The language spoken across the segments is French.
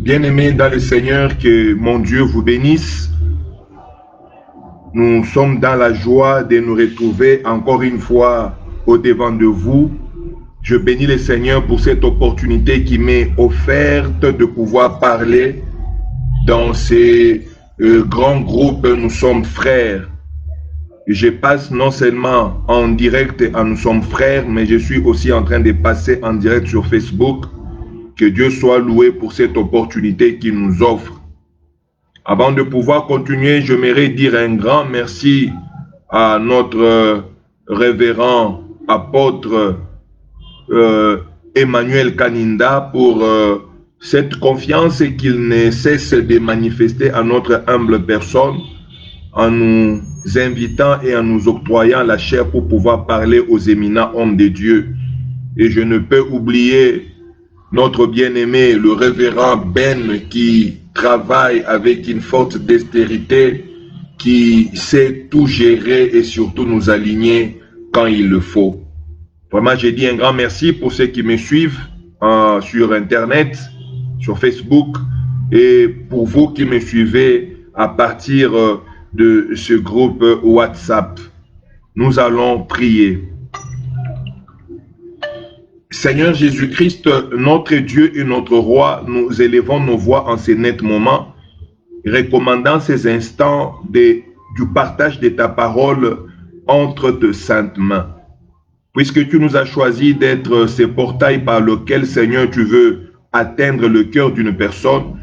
Bien-aimés dans le Seigneur, que mon Dieu vous bénisse. Nous sommes dans la joie de nous retrouver encore une fois au-devant de vous. Je bénis le Seigneur pour cette opportunité qui m'est offerte de pouvoir parler dans ces grands groupes. Nous sommes frères. Je passe non seulement en direct à Nous sommes frères, mais je suis aussi en train de passer en direct sur Facebook. Que Dieu soit loué pour cette opportunité qu'il nous offre. Avant de pouvoir continuer, j'aimerais dire un grand merci à notre révérend apôtre Emmanuel Kaninda pour cette confiance qu'il ne cesse de manifester à notre humble personne en nous invitant et en nous octroyant la chair pour pouvoir parler aux éminents hommes de Dieu. Et je ne peux oublier notre bien-aimé, le révérend Ben, qui travaille avec une forte dextérité, qui sait tout gérer et surtout nous aligner quand il le faut. Vraiment, j'ai dit un grand merci pour ceux qui me suivent sur Internet, sur Facebook, et pour vous qui me suivez à partir de ce groupe WhatsApp. Nous allons prier. Seigneur Jésus-Christ, notre Dieu et notre Roi, nous élevons nos voix en ces nets moments, recommandant ces instants du partage de ta parole entre tes saintes mains. Puisque tu nous as choisi d'être ces portails par lesquels, Seigneur, tu veux atteindre le cœur d'une personne,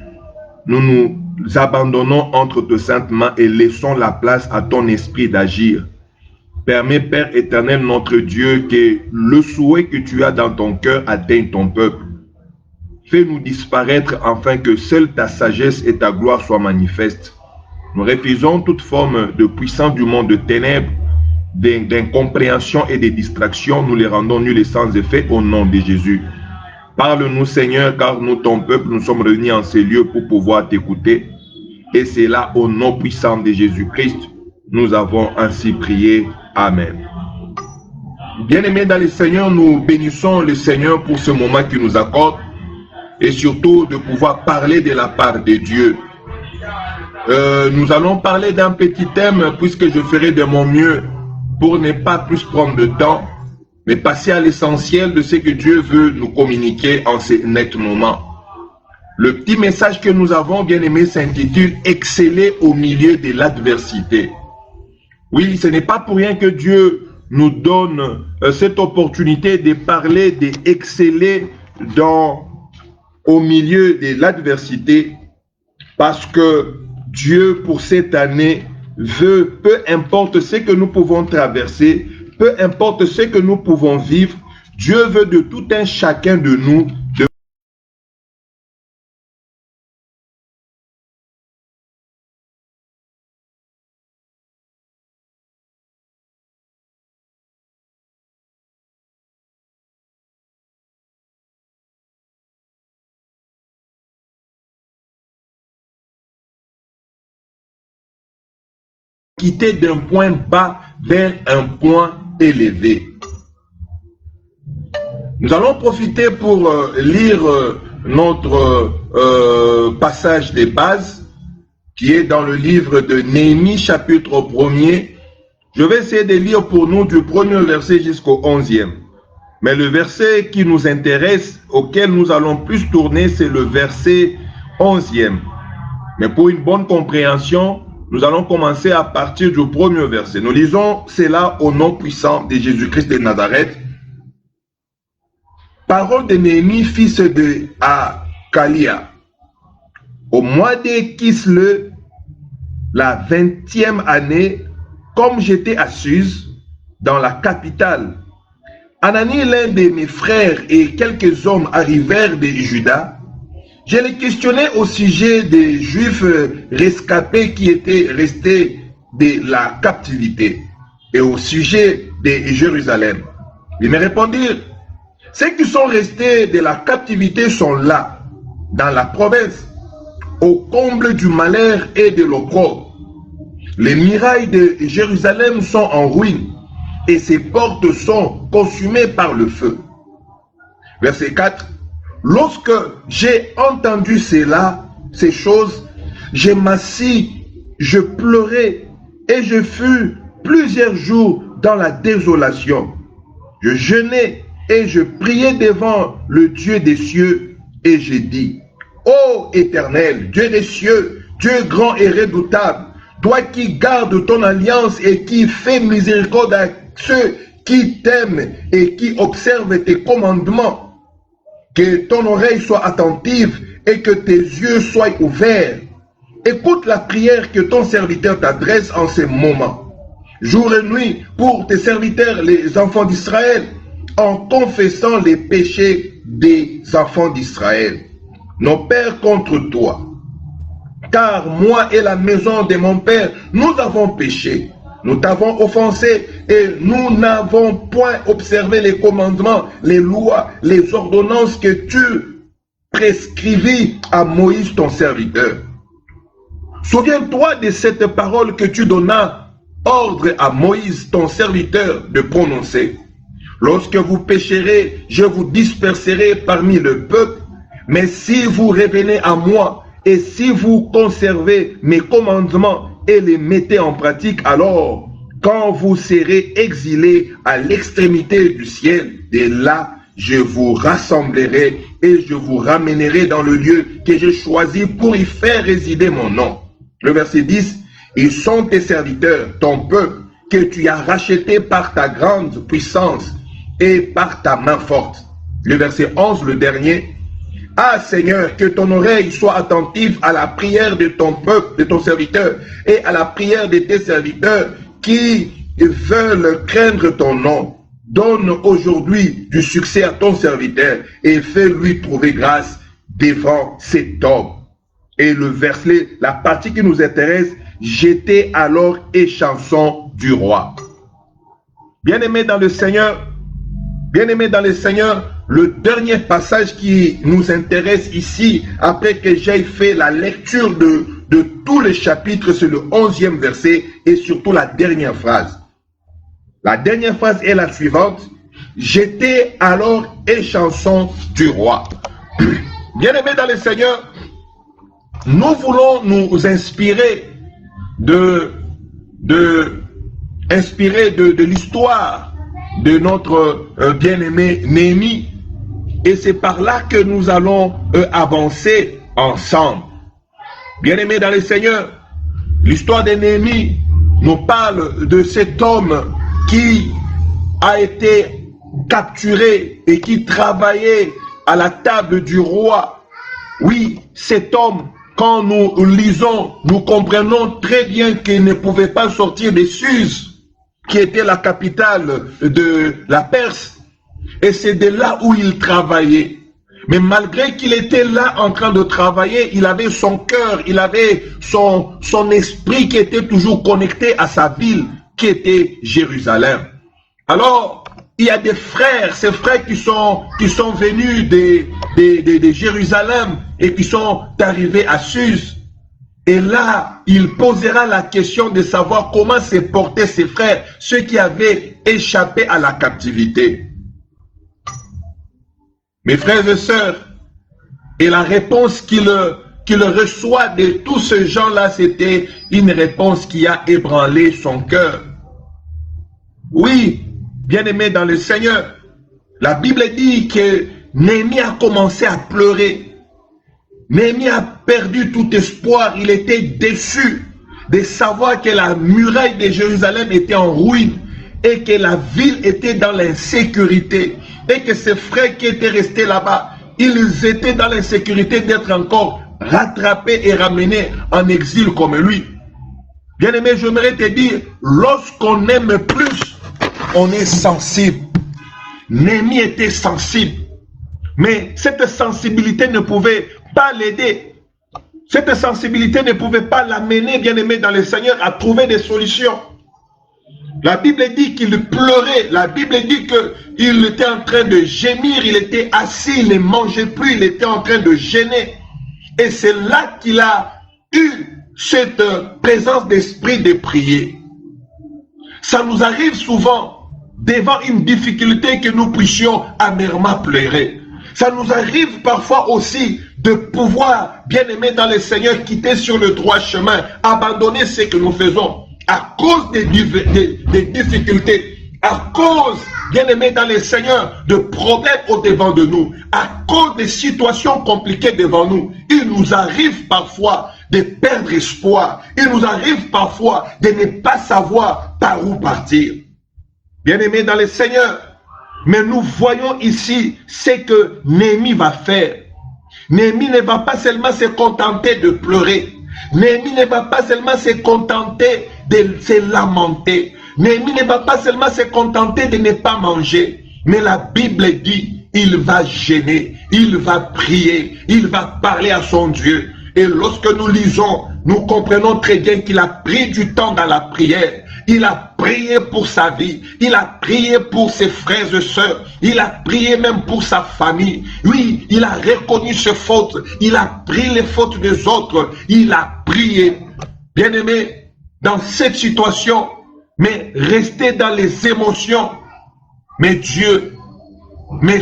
nous nous abandonnons entre tes saintes mains et laissons la place à ton esprit d'agir. Permets, Père éternel, notre Dieu, que le souhait que tu as dans ton cœur atteigne ton peuple. Fais-nous disparaître afin que seule ta sagesse et ta gloire soient manifestes. Nous refusons toute forme de puissance du monde de ténèbres, d'incompréhension et de distraction. Nous les rendons nuls et sans effet au nom de Jésus. Parle-nous, Seigneur, car nous, ton peuple, nous sommes réunis en ces lieux pour pouvoir t'écouter. Et c'est là, au nom puissant de Jésus-Christ, nous avons ainsi prié. Amen. Bien-aimés dans le Seigneur, nous bénissons le Seigneur pour ce moment qu'il nous accorde et surtout de pouvoir parler de la part de Dieu. Nous allons parler d'un petit thème puisque je ferai de mon mieux pour ne pas plus prendre de temps, mais passer à l'essentiel de ce que Dieu veut nous communiquer en ces nets moments. Le petit message que nous avons, bien-aimés, s'intitule « Exceller au milieu de l'adversité ». Oui, ce n'est pas pour rien que Dieu nous donne cette opportunité de parler, d'exceller au milieu de l'adversité, parce que Dieu, pour cette année, veut, peu importe ce que nous pouvons traverser, peu importe ce que nous pouvons vivre, Dieu veut de tout un chacun de nous quitter d'un point bas vers un point élevé. Nous allons profiter pour lire notre passage de base qui est dans le livre de Néhémie chapitre 1er. Je vais essayer de lire pour nous du premier verset jusqu'au 11e. Mais le verset qui nous intéresse, auquel nous allons plus tourner, c'est le verset 11e. Mais pour une bonne compréhension, nous allons commencer à partir du premier verset. Nous lisons cela au nom puissant de Jésus-Christ de Nazareth. Parole de Néhémie, fils de Hakalia. Au mois de Kisle, la 20e année, comme j'étais à Suse, dans la capitale, Anani, l'un de mes frères et quelques hommes arrivèrent de Juda. Je les questionnais au sujet des Juifs rescapés qui étaient restés de la captivité et au sujet de Jérusalem. Ils me répondirent, ceux qui sont restés de la captivité sont là, dans la province, au comble du malheur et de l'opprobre. Les murailles de Jérusalem sont en ruine et ses portes sont consumées par le feu. Verset 4. Lorsque j'ai entendu cela, ces choses, je m'assis, je pleurais et je fus plusieurs jours dans la désolation. Je jeûnais et je priais devant le Dieu des cieux et j'ai dit, ô Éternel, Dieu des cieux, Dieu grand et redoutable, toi qui gardes ton alliance et qui fais miséricorde à ceux qui t'aiment et qui observent tes commandements, que ton oreille soit attentive et que tes yeux soient ouverts. Écoute la prière que ton serviteur t'adresse en ce moment, jour et nuit, pour tes serviteurs, les enfants d'Israël, en confessant les péchés des enfants d'Israël, nos pères contre toi. Car moi et la maison de mon père, nous avons péché. Nous t'avons offensé et nous n'avons point observé les commandements, les lois, les ordonnances que tu prescrivis à Moïse ton serviteur. Souviens-toi de cette parole que tu donnas ordre à Moïse ton serviteur de prononcer. Lorsque vous pécherez, je vous disperserai parmi le peuple, mais si vous revenez à moi et si vous conservez mes commandements et les mettez en pratique, alors, quand vous serez exilés à l'extrémité du ciel, de là, je vous rassemblerai et je vous ramènerai dans le lieu que j'ai choisi pour y faire résider mon nom. Le verset 10, ils sont tes serviteurs, ton peuple, que tu as racheté par ta grande puissance et par ta main forte. Le verset 11, le dernier, ah Seigneur, que ton oreille soit attentive à la prière de ton peuple, de ton serviteur, et à la prière de tes serviteurs qui veulent craindre ton nom. Donne aujourd'hui du succès à ton serviteur et fais-lui trouver grâce devant cet homme. Et le verset, la partie qui nous intéresse, j'étais alors échanson du roi. Bien-aimés dans le Seigneur, le dernier passage qui nous intéresse ici, après que j'ai fait la lecture de tous les chapitres, c'est le 11e verset et surtout la dernière phrase. La dernière phrase est la suivante. J'étais alors échanson du roi. Bien-aimés dans le Seigneur, nous voulons nous inspirer de l'histoire de notre bien-aimé Néhémie. Et c'est par là que nous allons avancer ensemble. Bien-aimés dans le Seigneur, l'histoire de Néhémie nous parle de cet homme qui a été capturé et qui travaillait à la table du roi. Oui, cet homme, quand nous lisons, nous comprenons très bien qu'il ne pouvait pas sortir de Suse, qui était la capitale de la Perse. Et c'est de là où il travaillait. Mais malgré qu'il était là en train de travailler, il avait son cœur, il avait son esprit qui était toujours connecté à sa ville, qui était Jérusalem. Alors, il y a des frères, ces frères qui sont venus de Jérusalem et qui sont arrivés à Suse. Et là, il posera la question de savoir comment se portaient ses frères, ceux qui avaient échappé à la captivité. Mes frères et sœurs, et la réponse qu'il reçoit de tous ces gens-là, c'était une réponse qui a ébranlé son cœur. Oui, bien-aimé dans le Seigneur, la Bible dit que Néhémie a commencé à pleurer. Néhémie a perdu tout espoir, il était déçu de savoir que la muraille de Jérusalem était en ruine et que la ville était dans l'insécurité et que ses frères qui étaient restés là-bas, ils étaient dans l'insécurité d'être encore rattrapés et ramenés en exil comme lui. Bien-aimé, j'aimerais te dire, lorsqu'on aime plus, on est sensible. Néhémie était sensible, mais cette sensibilité ne pouvait pas l'aider. Cette sensibilité ne pouvait pas l'amener, bien-aimé dans le Seigneur, à trouver des solutions. La Bible dit qu'il pleurait, la Bible dit qu'il était en train de gémir, il était assis, il ne mangeait plus, il était en train de gêner. Et c'est là qu'il a eu cette présence d'esprit de prier. Ça nous arrive souvent, devant une difficulté, que nous puissions amèrement pleurer. Ça nous arrive parfois aussi de pouvoir, bien aimé dans le Seigneur, quitter sur le droit chemin, abandonner ce que nous faisons à cause des difficultés, à cause, bien aimé dans le Seigneur, de problèmes au-devant de nous, à cause des situations compliquées devant nous. Il nous arrive parfois de perdre espoir. Il nous arrive parfois de ne pas savoir par où partir. Bien aimé dans le Seigneur, mais nous voyons ici ce que Néhémie va faire. Néhémie ne va pas seulement se contenter de pleurer. Néhémie ne va pas seulement se contenter de se lamenter. Néhémie ne va pas seulement se contenter de ne pas manger. Mais la Bible dit, il va gêner, il va prier, il va parler à son Dieu. Et lorsque nous lisons, nous comprenons très bien qu'il a pris du temps dans la prière. Il a prié pour sa vie, il a prié pour ses frères et sœurs, il a prié même pour sa famille. Oui, il a reconnu ses fautes, il a pris les fautes des autres, il a prié. Bien-aimé, dans cette situation, mais rester dans les émotions, mais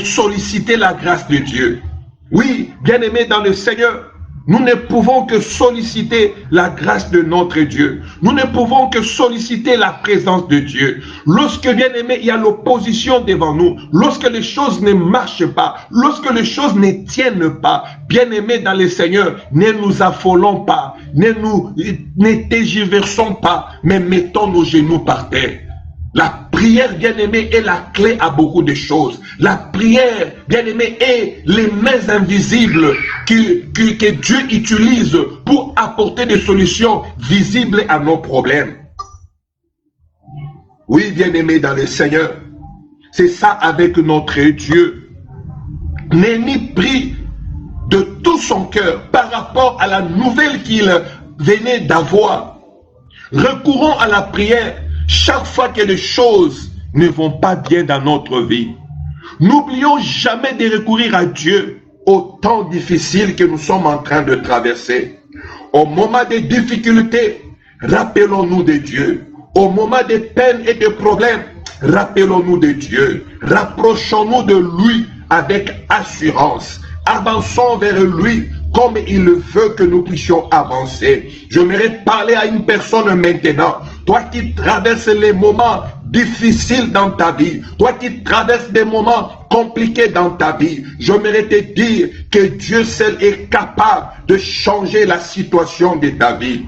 solliciter la grâce de Dieu. Oui, bien-aimé dans le Seigneur, nous ne pouvons que solliciter la grâce de notre Dieu. Nous ne pouvons que solliciter la présence de Dieu. Lorsque, bien aimé, il y a l'opposition devant nous, lorsque les choses ne marchent pas, lorsque les choses ne tiennent pas, bien aimé dans le Seigneur, ne nous affolons pas, ne tergiversons pas, mais mettons nos genoux par terre. La prière, bien-aimée, est la clé à beaucoup de choses. La prière, bien-aimée, est les mains invisibles que Dieu utilise pour apporter des solutions visibles à nos problèmes. Oui, bien-aimé dans le Seigneur, c'est ça avec notre Dieu. Néhémie prie de tout son cœur par rapport à la nouvelle qu'il venait d'avoir. Recourons à la prière chaque fois que les choses ne vont pas bien dans notre vie. N'oublions jamais de recourir à Dieu au temps difficile que nous sommes en train de traverser. Au moment des difficultés, rappelons-nous de Dieu. Au moment des peines et des problèmes, rappelons-nous de Dieu. Rapprochons-nous de lui avec assurance. Avançons vers lui comme il veut que nous puissions avancer. J'aimerais parler à une personne maintenant. Toi qui traverses les moments difficiles dans ta vie, toi qui traverses des moments compliqués dans ta vie, j'aimerais te dire que Dieu seul est capable de changer la situation de ta vie.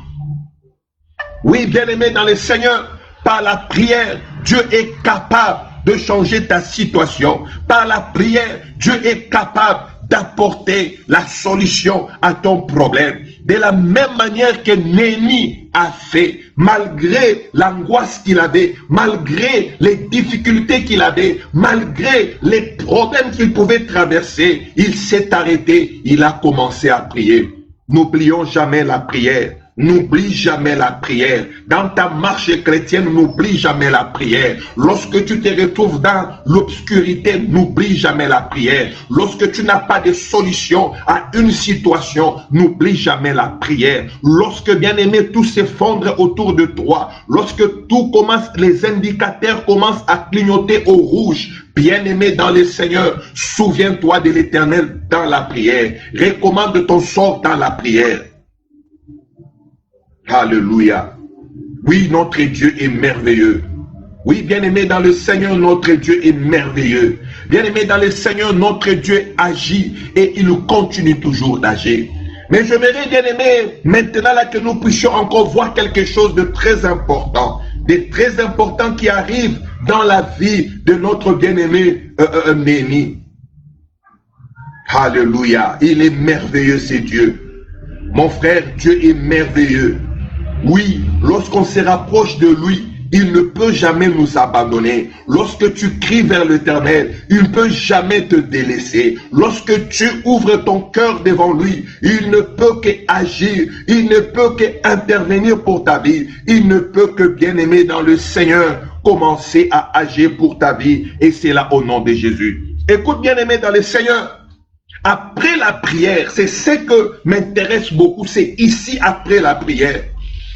Oui, bien-aimé dans le Seigneur, par la prière, Dieu est capable de changer ta situation. Par la prière, Dieu est capable d'apporter la solution à ton problème. De la même manière que Néhémie a fait, malgré l'angoisse qu'il avait, malgré les difficultés qu'il avait, malgré les problèmes qu'il pouvait traverser, il s'est arrêté, il a commencé à prier. N'oublions jamais la prière. N'oublie jamais la prière. Dans ta marche chrétienne, n'oublie jamais la prière. Lorsque tu te retrouves dans l'obscurité, n'oublie jamais la prière. Lorsque tu n'as pas de solution à une situation, n'oublie jamais la prière. Lorsque, bien-aimé, tout s'effondre autour de toi, lorsque tout commence, les indicateurs commencent à clignoter au rouge, bien-aimé dans le Seigneur, souviens-toi de l'Éternel dans la prière. Recommande ton sort dans la prière. Alléluia. Oui, notre Dieu est merveilleux. Oui, bien-aimé dans le Seigneur, notre Dieu est merveilleux. Bien-aimé dans le Seigneur, notre Dieu agit et il continue toujours d'agir. Mais j'aimerais, bien-aimé, maintenant là que nous puissions encore voir quelque chose de très important qui arrive dans la vie de notre bien-aimé Néhémie. Alléluia. Il est merveilleux, c'est Dieu. Mon frère, Dieu est merveilleux. Oui, lorsqu'on se rapproche de lui, il ne peut jamais nous abandonner. Lorsque tu cries vers l'Éternel, il ne peut jamais te délaisser. Lorsque tu ouvres ton cœur devant lui, il ne peut qu'agir, il ne peut qu'intervenir pour ta vie. Il ne peut que, bien-aimé dans le Seigneur, commencer à agir pour ta vie. Et c'est là au nom de Jésus. Écoute, bien-aimé dans le Seigneur, après la prière, c'est ce que m'intéresse beaucoup, c'est ici après la prière.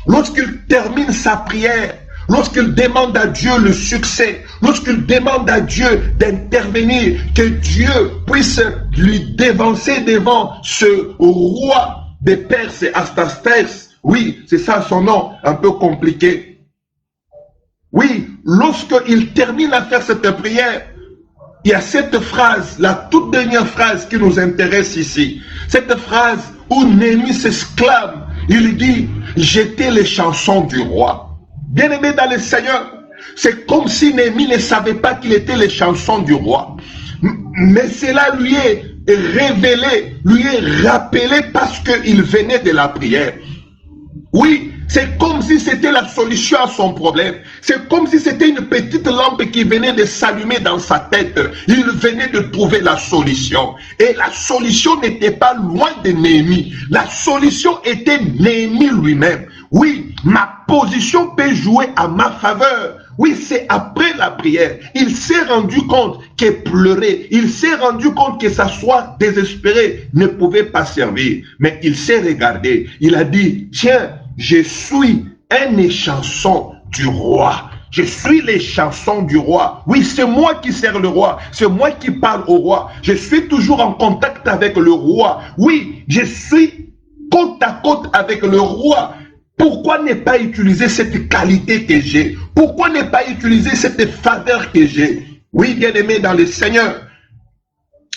Lorsqu'il termine sa prière, lorsqu'il demande à Dieu le succès, lorsqu'il demande à Dieu d'intervenir, que Dieu puisse lui dévancer devant ce roi des Perses, Artaxerxès. Oui, c'est ça son nom, un peu compliqué. Oui, lorsqu'il termine à faire cette prière, il y a cette phrase, la toute dernière phrase qui nous intéresse ici. Cette phrase où Néhémie s'exclame, il dit, jetez les chansons du roi. Bien-aimé dans le Seigneur, c'est comme si Néhémie ne savait pas qu'il était les chansons du roi. Mais cela lui est révélé, lui est rappelé parce qu'il venait de la prière. Oui, c'est comme si c'était la solution à son problème. C'est comme si c'était une petite lampe qui venait de s'allumer dans sa tête. Il venait de trouver la solution. Et la solution n'était pas loin de Néhémie. La solution était Néhémie lui-même. Oui, ma position peut jouer à ma faveur. Oui, c'est après la prière. Il s'est rendu compte que pleurer, il s'est rendu compte que s'asseoir désespéré ne pouvait pas servir. Mais il s'est regardé, il a dit, tiens, je suis un échanson du roi. Je suis les chansons du roi. Oui, c'est moi qui sers le roi. C'est moi qui parle au roi. Je suis toujours en contact avec le roi. Oui, je suis côte à côte avec le roi. Pourquoi ne pas utiliser cette qualité que j'ai? Pourquoi ne pas utiliser cette faveur que j'ai? Oui, bien-aimé dans le Seigneur,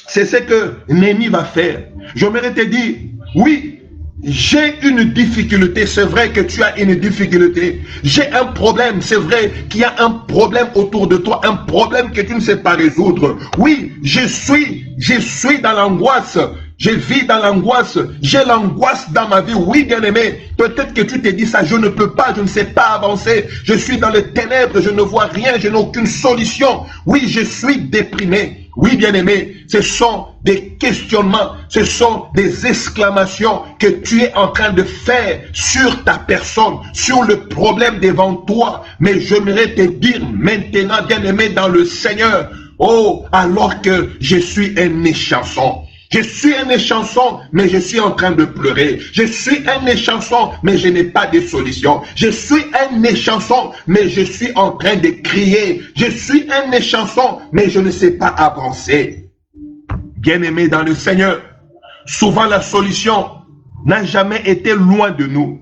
c'est ce que Néhémie va faire. J'aimerais te dire, oui, j'ai une difficulté, c'est vrai que tu as une difficulté. J'ai un problème, c'est vrai qu'il y a un problème autour de toi, un problème que tu ne sais pas résoudre. Oui, je suis dans l'angoisse. Je vis dans l'angoisse, j'ai l'angoisse dans ma vie. Oui, bien-aimé, peut-être que tu te dis ça, je ne peux pas, je ne sais pas avancer. Je suis dans les ténèbres, je ne vois rien, je n'ai aucune solution. Oui, je suis déprimé. Oui, bien-aimé, ce sont des questionnements, ce sont des exclamations que tu es en train de faire sur ta personne, sur le problème devant toi. Mais j'aimerais te dire maintenant, bien-aimé dans le Seigneur, oh, alors que je suis un échanson. Je suis un échanson, mais je suis en train de pleurer. Je suis un échanson, mais je n'ai pas de solution. Je suis un échanson, mais je suis en train de crier. Je suis un échanson, mais je ne sais pas avancer. Bien-aimé dans le Seigneur, souvent la solution n'a jamais été loin de nous.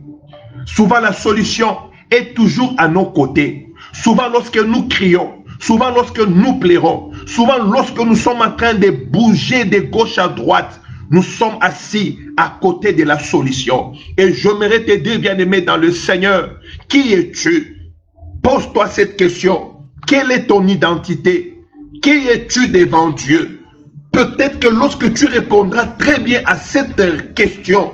Souvent la solution est toujours à nos côtés. Souvent lorsque nous crions, souvent lorsque nous pleurons, souvent lorsque nous sommes en train de bouger de gauche à droite, nous sommes assis à côté de la solution. Et j'aimerais te dire, bien-aimé dans le Seigneur, qui es-tu? Pose-toi cette question. Quelle est ton identité? Qui es-tu devant Dieu? Peut-être que lorsque tu répondras très bien à cette question,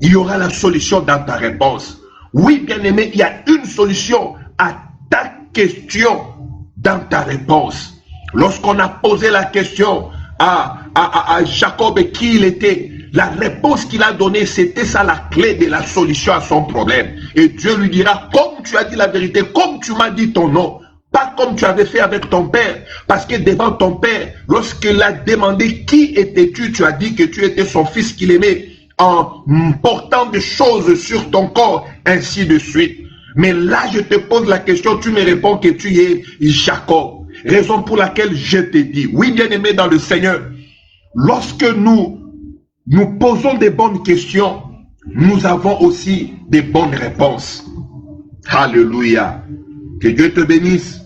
il y aura la solution dans ta réponse. Oui, bien-aimé, il y a une solution à ta question dans ta réponse. Lorsqu'on a posé la question à Jacob qui il était, la réponse qu'il a donnée, c'était ça la clé de la solution à son problème. Et Dieu lui dira, comme tu as dit la vérité, comme tu m'as dit ton nom, pas comme tu avais fait avec ton père. Parce que devant ton père, lorsqu'il a demandé qui étais-tu, tu as dit que tu étais son fils qu'il aimait, en portant des choses sur ton corps, ainsi de suite. Mais là, je te pose la question, tu me réponds que tu es Jacob. Raison pour laquelle je te dis, oui, bien-aimé dans le Seigneur, lorsque nous posons des bonnes questions, nous avons aussi des bonnes réponses. Alléluia. Que Dieu te bénisse.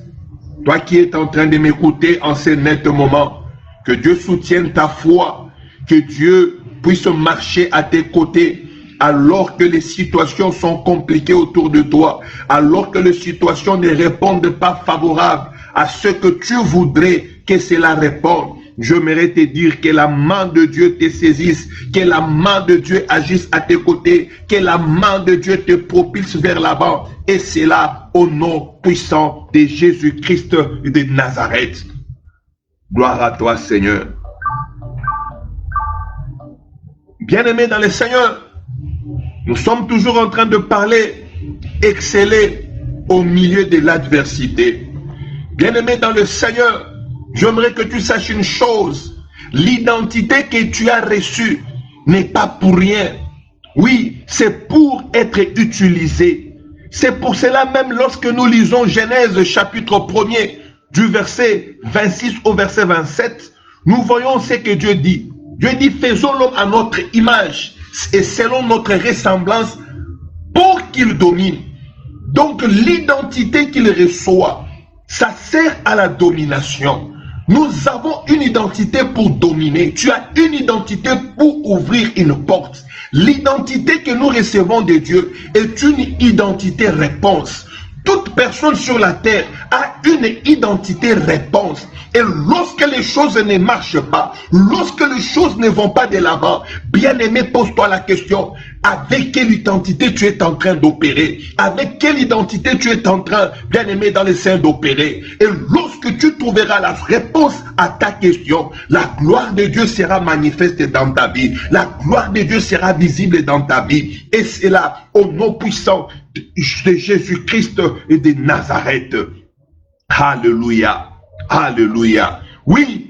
Toi qui es en train de m'écouter en ce net moment, que Dieu soutienne ta foi, que Dieu puisse marcher à tes côtés, alors que les situations sont compliquées autour de toi, alors que les situations ne répondent pas favorables à ce que tu voudrais que cela réponde. J'aimerais te dire que la main de Dieu te saisisse, que la main de Dieu agisse à tes côtés, que la main de Dieu te propulse vers l'avant. Et c'est là au nom puissant de Jésus-Christ de Nazareth. Gloire à toi, Seigneur. Bien-aimés dans le Seigneur, nous sommes toujours en train de parler, exceller au milieu de l'adversité. Bien-aimé dans le Seigneur, j'aimerais que tu saches une chose. L'identité que tu as reçue n'est pas pour rien. Oui, c'est pour être utilisé. C'est pour cela même lorsque nous lisons Genèse chapitre 1er, du verset 26 au verset 27, nous voyons ce que Dieu dit. Dieu dit, faisons l'homme à notre image et selon notre ressemblance pour qu'il domine. Donc l'identité qu'il reçoit, ça sert à la domination. Nous avons une identité pour dominer. Tu as une identité pour ouvrir une porte. L'identité que nous recevons de Dieu est une identité réponse. Toute personne sur la terre a une identité réponse. Et lorsque les choses ne marchent pas, lorsque les choses ne vont pas de l'avant, bien-aimé, pose-toi la question, avec quelle identité tu es en train d'opérer? Avec quelle identité tu es en train, bien-aimé, dans les saints d'opérer? Et lorsque tu trouveras la réponse à ta question, la gloire de Dieu sera manifeste dans ta vie. La gloire de Dieu sera visible dans ta vie. Et c'est là, au nom puissant de Jésus-Christ et de Nazareth. Alléluia. Alléluia. Oui,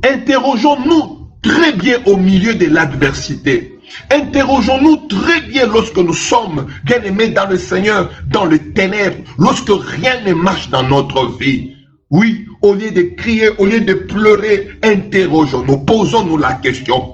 interrogeons-nous très bien au milieu de l'adversité. Interrogeons-nous très bien lorsque nous sommes bien-aimés dans le Seigneur, dans les ténèbres, lorsque rien ne marche dans notre vie. Oui, au lieu de crier, au lieu de pleurer, interrogeons-nous, posons-nous la question,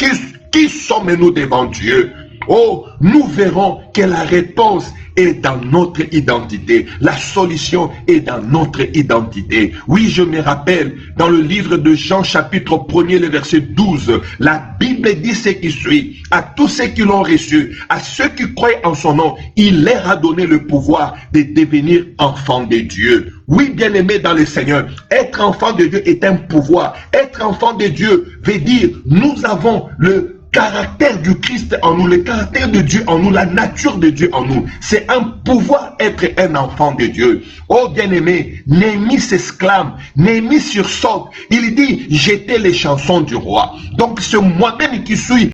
qui sommes-nous devant Dieu? Oh, nous verrons que la réponse est dans notre identité. La solution est dans notre identité. Oui, je me rappelle, dans le livre de Jean chapitre 1er, le verset 12, la Bible dit ce qui suit. À tous ceux qui l'ont reçu, à ceux qui croient en son nom, il leur a donné le pouvoir de devenir enfants de Dieu. Oui, bien-aimés dans le Seigneur, être enfant de Dieu est un pouvoir. Être enfant de Dieu veut dire, nous avons le caractère du Christ en nous, le caractère de Dieu en nous, la nature de Dieu en nous. C'est un pouvoir être un enfant de Dieu. Oh bien-aimé, Néhémie s'exclame, Néhémie sursaute. Il dit, j'étais les chansons du roi. Donc c'est moi-même qui suis